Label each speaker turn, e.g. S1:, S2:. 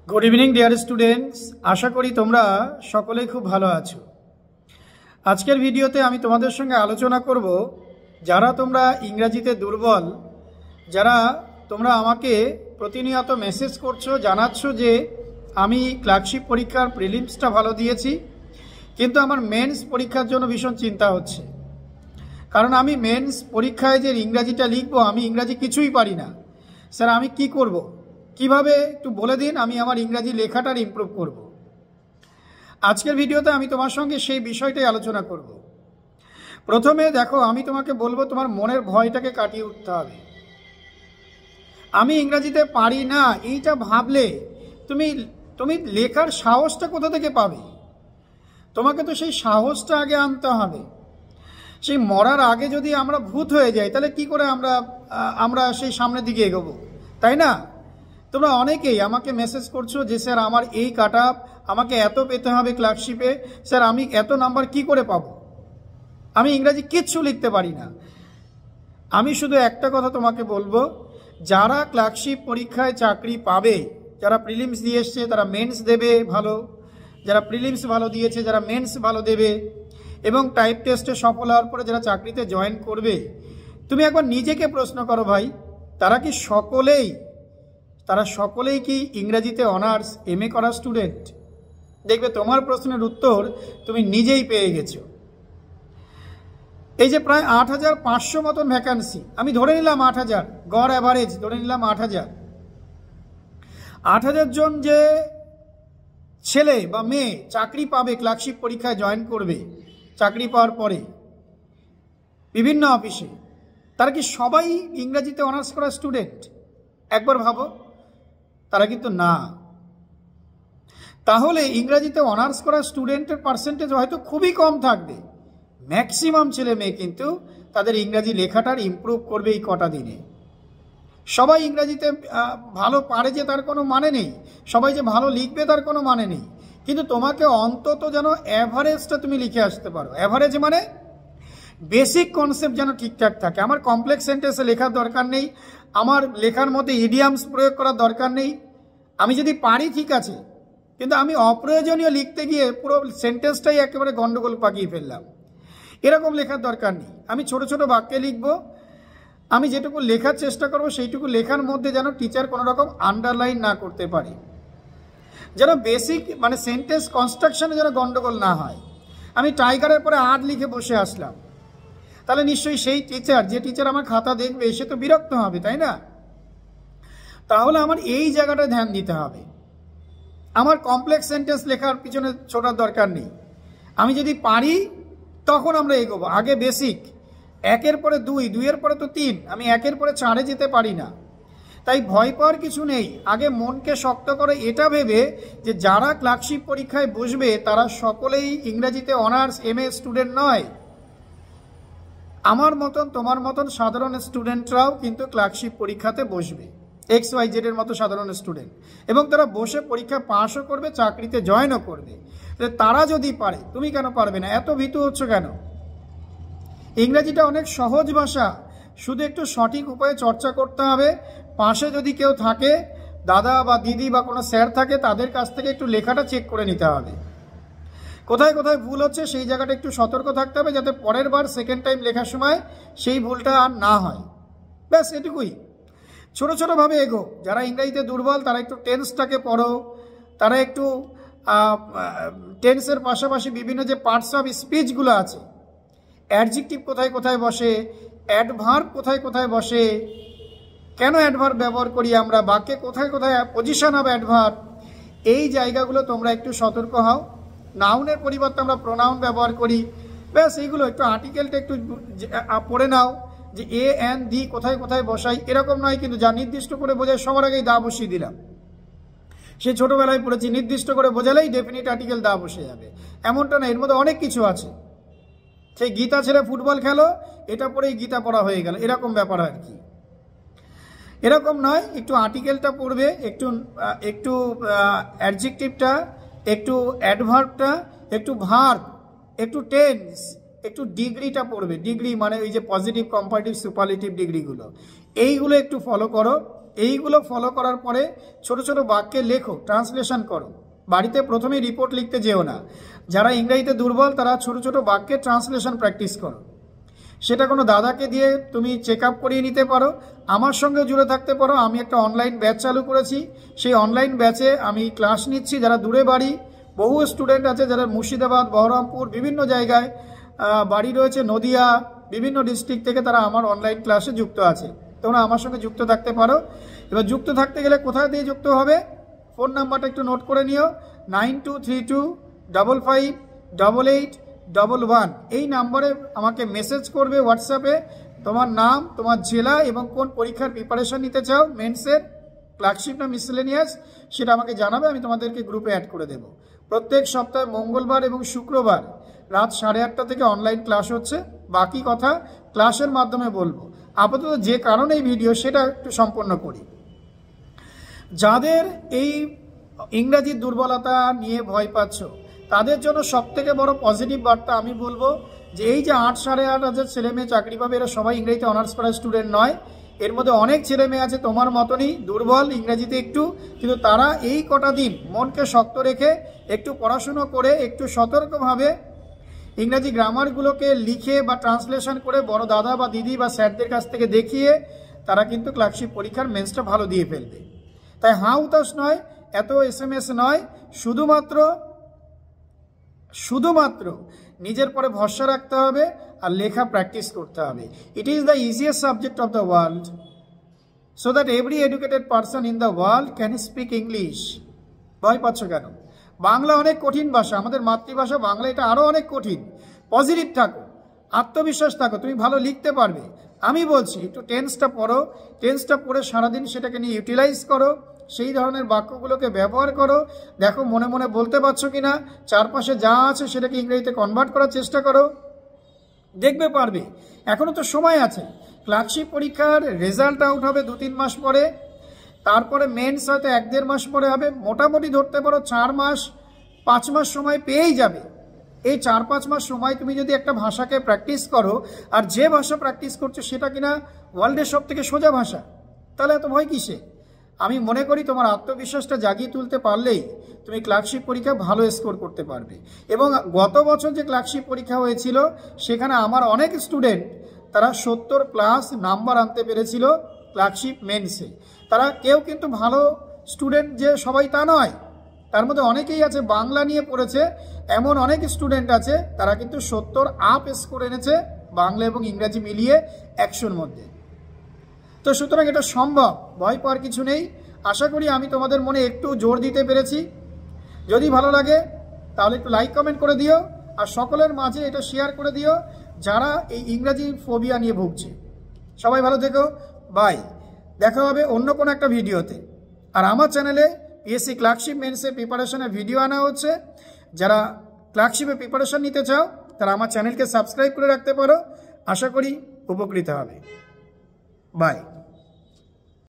S1: Good evening dear students. आशा करी तोमरा सकलेई खूब भालो आछो। आजकेर भिडियोते आमी तोमादेर संगे आलोचना करब जारा तोमरा इंग्रेजीते दुर्बल, जारा तोमरा आमाके प्रतिनियत मेसेज करछो, जानाচ্ছো जे आमी क्लार्कशिप परीक्षार प्रिलिम्सटा भालो दिएछि किन्तु आमार मेन्स परीक्षार जोन्नो भीषण चिंता होच्छे। कारण आमी मेन्स परीक्षाय जे इंग्रेजीटा लिखबो आमी इंग्रेजी किछुई पारि ना। स्যার आमी कि करब, কিভাবে একটু বলে দিন, আমি আমার ইংরেজি লেখাটার ইমপ্রুভ করব। আজকের ভিডিওতে আমি তোমার সঙ্গে সেই বিষয়টাই আলোচনা করব। প্রথমে দেখো, আমি তোমাকে বলবো তোমার মনের ভয়টাকে কাটিয়ে উঠতে হবে। আমি ইংরেজিতে পারি না এইটা ভাবলে তুমি তুমি লেখার সাহসটা কোথা থেকে পাবে? তোমাকে তো সেই সাহসটা আগে আনতে হবে। সেই মরার আগে যদি আমরা ভূত হয়ে যাই তাহলে কি করে আমরা আমরা সেই সামনের দিকে এগোবো, তাই না? তোমরা অনেকেই আমাকে মেসেজ করছো যে স্যার আমার এই কাটআপ, আমাকে এত পেতে হবে ক্লার্কশিপে, স্যার আমি এত নাম্বার কি করে পাবো? আমি ইংরেজি কিচ্ছু লিখতে পারি না। আমি শুধু একটা কথা তোমাকে বলবো, যারা ক্লার্কশিপ পরীক্ষায় চাকরি পাবে, যারা প্রিলিমস দিয়ে এসছে তারা মেন্স দেবে ভালো, যারা প্রিলিমস ভালো দিয়েছে যারা মেন্স ভালো দেবে, এবং টাইপ টেস্টে সফল হওয়ার পরে যারা চাকরিতে জয়েন করবে, তুমি একবার নিজেকে প্রশ্ন করো ভাই, তারা সকলেই কি ইংরেজিতে অনার্স এমএ করা স্টুডেন্ট? দেখবে তোমার প্রশ্নের উত্তর তুমি নিজেই পেয়ে গেছো। এই যে প্রায় ৮৫০০ মতন ভ্যাকান্সি, আমি ধরে নিলাম ৮০০০, গড় অ্যাভারেজ ধরে নিলাম ৮০০০। ৮০০০ জন যে ছেলে বা মেয়ে চাকরি পাবে, ক্লার্কশিপ পরীক্ষায় জয়েন করবে চাকরি পাওয়ার পরে বিভিন্ন অফিসে, তারা কি সবাই ইংরেজিতে অনার্স করা স্টুডেন্ট? একবার ভাবো, তারা কিন্তু না। তাহলে ইংরেজিতে অনার্স করা স্টুডেন্টের পার্সেন্টেজ হয়তো খুবই কম থাকবে। ম্যাক্সিমাম ছেলে মেয়ে কিন্তু তাদের ইংরেজি লেখাটার ইমপ্রুভ করবে এই কটা দিনে। সবাই ইংরেজিতে ভালো পারে যে তার কোনো মানে নেই, সবাই যে ভালো লিখবে তার কোনো মানে নেই, কিন্তু তোমাকে অন্তত যেন অ্যাভারেজটা তুমি লিখে আসতে পারো। অ্যাভারেজ মানে বেসিক কনসেপ্ট যেন ঠিকঠাক থাকে। আমার কমপ্লেক্স সেন্টেন্সে লেখার দরকার নেই, আমার লেখার মধ্যে ইডিয়ামস প্রয়োগ করার দরকার নেই। আমি যদি পারি ঠিক আছে, কিন্তু আমি অপ্রয়োজনীয় লিখতে গিয়ে পুরো সেন্টেন্সটাই একেবারে গন্ডগোল পাকিয়ে ফেললাম, এরকম লেখার দরকার নেই। আমি ছোট ছোট বাক্যে লিখব, আমি যেটুকু লেখার চেষ্টা করব সেইটুকু লেখার মধ্যে যেন টিচার কোনো রকম আন্ডারলাইন না করতে পারে, যেন বেসিক মানে সেন্টেন্স কনস্ট্রাকশনে যেন গন্ডগোল না হয়। আমি টাইগারের পরে আর্ট লিখে বসে আসলাম, তাহলে নিশ্চয়ই সেই টিচার, যে টিচার আমার খাতা দেখবে সে তো বিরক্ত হবে, তাই না? তাহলে আমার এই জায়গাটা ধ্যান দিতে হবে। আমার কমপ্লেক্স সেন্টেন্স লেখার পিছনে ছোটার দরকার নেই। আমি যদি পারি তখন আমরা এগোবো। আগে বেসিক, একের পরে দুই, দুইয়ের পরে তো তিন, আমি একের পরে চারে যেতে পারি না। তাই ভয় পাওয়ার কিছু নেই। আগে মনকে শক্ত করে এটা ভেবে যে যারা ক্লার্কশিপ পরীক্ষায় বসবে তারা সকলেই ইংরেজিতে অনার্স এমএ স্টুডেন্ট নয়। আমার মতন তোমার মতন সাধারণ স্টুডেন্টরাও কিন্তু ক্লার্কশিপ পরীক্ষাতে বসবে, XYZ এর মতো সাধারণ স্টুডেন্ট, এবং তারা বসে পরীক্ষা পাসও করবে, চাকরিতে জয়েনও করবে। তারা যদি পারে তুমি কেন পারবে না? এত ভীতু হচ্ছ কেন? ইংরেজিটা অনেক সহজ ভাষা, শুধু একটু সঠিক উপায়ে চর্চা করতে হবে। পাশে যদি কেউ থাকে, দাদা বা দিদি বা কোনো স্যার থাকে, তাদের কাছ থেকে একটু লেখাটা চেক করে নিতে হবে। কোথায় কোথায় ভুল হচ্ছে সেই জায়গাটা একটু সতর্ক থাকতে হবে, যাতে পরের বার সেকেন্ড টাইম লেখার সময় সেই ভুলটা আর না হয়। ব্যাস এটুকুই। ছোটো ছোটোভাবে এগো। যারা ইংরেজিতে দুর্বল তারা একটু টেন্সটাকে পড়ো, তারা একটু টেন্সের পাশাপাশি বিভিন্ন যে পার্টস অফ স্পিচগুলো আছে, অ্যাডজেক্টিভ কোথায় কোথায় বসে, অ্যাডভার্ব কোথায় কোথায় বসে, কেন অ্যাডভার্ব ব্যবহার করি আমরা, বাক্যে কোথায় কোথায় পজিশন অফ অ্যাডভার্ব, এই জায়গাগুলো তোমরা একটু সতর্ক হও। নাউনের পরিবর্তে আমরা প্রোনাউন ব্যবহার করি, ব্যাস এইগুলো একটু আর্টিকেলটা একটু পড়ে নাও, যে এ এন দি কোথায় কোথায় বসাই, এরকম নয় কিন্তু যা নির্দিষ্ট করে বোঝায় সবার আগেই দা বসিয়ে দিলাম। সে ছোটোবেলায় পড়েছি নির্দিষ্ট করে বোঝালেই ডেফিনিট আর্টিকেল দা বসে যাবে, এমনটা না। এর মধ্যে অনেক কিছু আছে। সেই গীতা ছেড়ে ফুটবল খেলো, এটা পড়েই গীতা পড়া হয়ে গেল, এরকম ব্যাপার আর কি। এরকম নয়, একটু আর্টিকেলটা পড়বে, একটু অ্যাডজেক্টিভটা, একটু অ্যাডভার্বটা, একটু ভার্ব, একটু টেন্স, একটু ডিগ্রিটা পড়বে। ডিগ্রি মানে ওই যে পজিটিভ, কম্পারেটিভ, সুপারলেটিভ ডিগ্রিগুলো, এইগুলো একটু ফলো করো। এইগুলো ফলো করার পরে ছোট ছোট বাক্যে লেখো, ট্রান্সলেশন করো। বাড়িতে প্রথমেই রিপোর্ট লিখতে যেও না। যারা ইংরেজিতে দুর্বল তারা ছোট ছোট বাক্যে ট্রান্সলেশন প্র্যাকটিস করো। সেটা কোনো দাদাকে দিয়ে তুমি চেক আপ করিয়ে নিতে পারো, আমার সঙ্গে জুড়ে থাকতে পারো। আমি একটা অনলাইন ব্যাচ চালু করেছি, সেই অনলাইন ব্যাচে আমি ক্লাস নিচ্ছি। যারা দূরে বাড়ি, বহু স্টুডেন্ট আছে যারা মুর্শিদাবাদ, বহরমপুর বিভিন্ন জায়গায় বাড়ি রয়েছে, নদিয়া, বিভিন্ন ডিস্ট্রিক্ট থেকে তারা আমার অনলাইন ক্লাসে যুক্ত আছে। তোমরা আমার সঙ্গে যুক্ত থাকতে পারো। এবার যুক্ত থাকতে গেলে কোথায় দিয়ে যুক্ত হবে? ফোন নাম্বারটা একটু নোট করে নিও, 9232558811। এই নাম্বারে আমাকে মেসেজ করবে হোয়াটসঅ্যাপে, তোমার নাম, তোমার জেলা এবং কোন পরীক্ষার প্রিপারেশন নিতে চাও, মেন্সের, ক্লার্কশিপ না মিসেলেনিয়াস, সেটা আমাকে জানাবে। আমি তোমাদেরকে গ্রুপে অ্যাড করে দেবো। প্রত্যেক সপ্তাহে মঙ্গলবার এবং শুক্রবার রাত 8:30 থেকে অনলাইন ক্লাস হচ্ছে। বাকি কথা ক্লাসের মাধ্যমে বলবো। আপাতত যে কারণে এই ভিডিও সেটা একটু সম্পন্ন করি। যাদের এই ইংরাজির দুর্বলতা নিয়ে ভয় পাচ্ছ তাদের জন্য সবথেকে বড় পজিটিভ বার্তা আমি বলবো যে এই যে 8,500 ছেলে মেয়ে চাকরি পাবে, এরা সবাই ইংরেজিতে অনার্স করা স্টুডেন্ট নয়। এর মধ্যে অনেক ছেলে মেয়ে আছে তোমার মতনই দুর্বল ইংরেজিতে একটু, কিন্তু তারা এই কটা দিন মনকে শক্ত রেখে একটু পড়াশুনো করে একটু সতর্কভাবে ইংরাজি গ্রামারগুলোকে লিখে বা ট্রান্সলেশন করে বড় দাদা বা দিদি বা স্যারদের কাছ থেকে দেখিয়ে তারা কিন্তু ক্লার্কশিপ পরীক্ষার মেন্সটা ভালো দিয়ে ফেলবে। তাই হাঁ উতাস নয়, এত SMS নয়, শুধুমাত্র নিজের পরে ভরসা রাখতে হবে আর লেখা প্র্যাকটিস করতে হবে। It is the easiest subject of the world, so that every educated person in the world can speak English. ভয় পাচ্ছ কেন? বাংলা অনেক কঠিন ভাষা, আমাদের মাতৃভাষা বাংলা, এটা আরও অনেক কঠিন। পজিটিভ থাকো, আত্মবিশ্বাস থাকো, তুমি ভালো লিখতে পারবে। আমি বলছি একটু টেন্সটা পড়ো, টেন্সটা পড়ে সারাদিন সেটাকে নিয়ে ইউটিলাইজ করো, সেই ধরনের বাক্যগুলোকে ব্যবহার করো। দেখো মনে মনে বলতে পারছো কিনা, চারপাশে যা আছে সেটাকে ইংরেজিতে কনভার্ট করার চেষ্টা করো, দেখবে পারবে। এখনও তো সময় আছে। ক্লার্কশিপ পরীক্ষার রেজাল্ট আউট হবে 2-3 মাস পরে, তারপরে মেন্স হয়তো 1-1.5 মাস পরে হবে। মোটামুটি ধরতে পারো 4 মাস 5 মাস সময় পেয়েই যাবে। এই 4-5 মাস সময় তুমি যদি একটা ভাষাকে প্র্যাকটিস করো, আর যে ভাষা প্র্যাকটিস করছো সেটা কিনা ওয়ার্ল্ডের সব থেকে সোজা ভাষা, তাহলে এত ভয় কিসে? আমি মনে করি তোমার আত্মবিশ্বাসটা জাগিয়ে তুলতে পারলেই তুমি ক্লার্কশিপ পরীক্ষা ভালো স্কোর করতে পারবে। এবং গত বছর যে ক্লার্কশিপ পরীক্ষা হয়েছিল সেখানে আমার অনেক স্টুডেন্ট তারা 70+ নাম্বার আনতে পেরেছিল ক্লার্কশিপ মেন্সে। তারা কেউ কিন্তু ভালো স্টুডেন্ট যে সবাই তা নয়, তার মধ্যে অনেকেই আছে বাংলা নিয়ে পড়েছে, এমন অনেক স্টুডেন্ট আছে তারা কিন্তু 70+ স্কোর এনেছে বাংলা এবং ইংরাজি মিলিয়ে 100-র মধ্যে। তো সুতরাং এটা সম্ভব, ভয় পাওয়ার কিছু নেই। আশা করি আমি তোমাদের মনে একটু জোর দিতে পেরেছি। যদি ভালো লাগে তাহলে একটু লাইক কমেন্ট করে দিও, আর সকলের মাঝে এটা শেয়ার করে দিও যারা এই ইংরাজি ফোবিয়া নিয়ে ভুগছে। সবাই ভালো থেকো, বাই। দেখা হবে অন্য কোনো একটা ভিডিওতে। আর আমার চ্যানেলে PSC ক্লার্কশিপ মেন্সের প্রিপারেশনের ভিডিও আনা হচ্ছে। যারা ক্লার্কশিপের প্রিপারেশন নিতে চাও তারা আমার চ্যানেলকে সাবস্ক্রাইব করে রাখতে পারো। আশা করি উপকৃত হবে। বাই।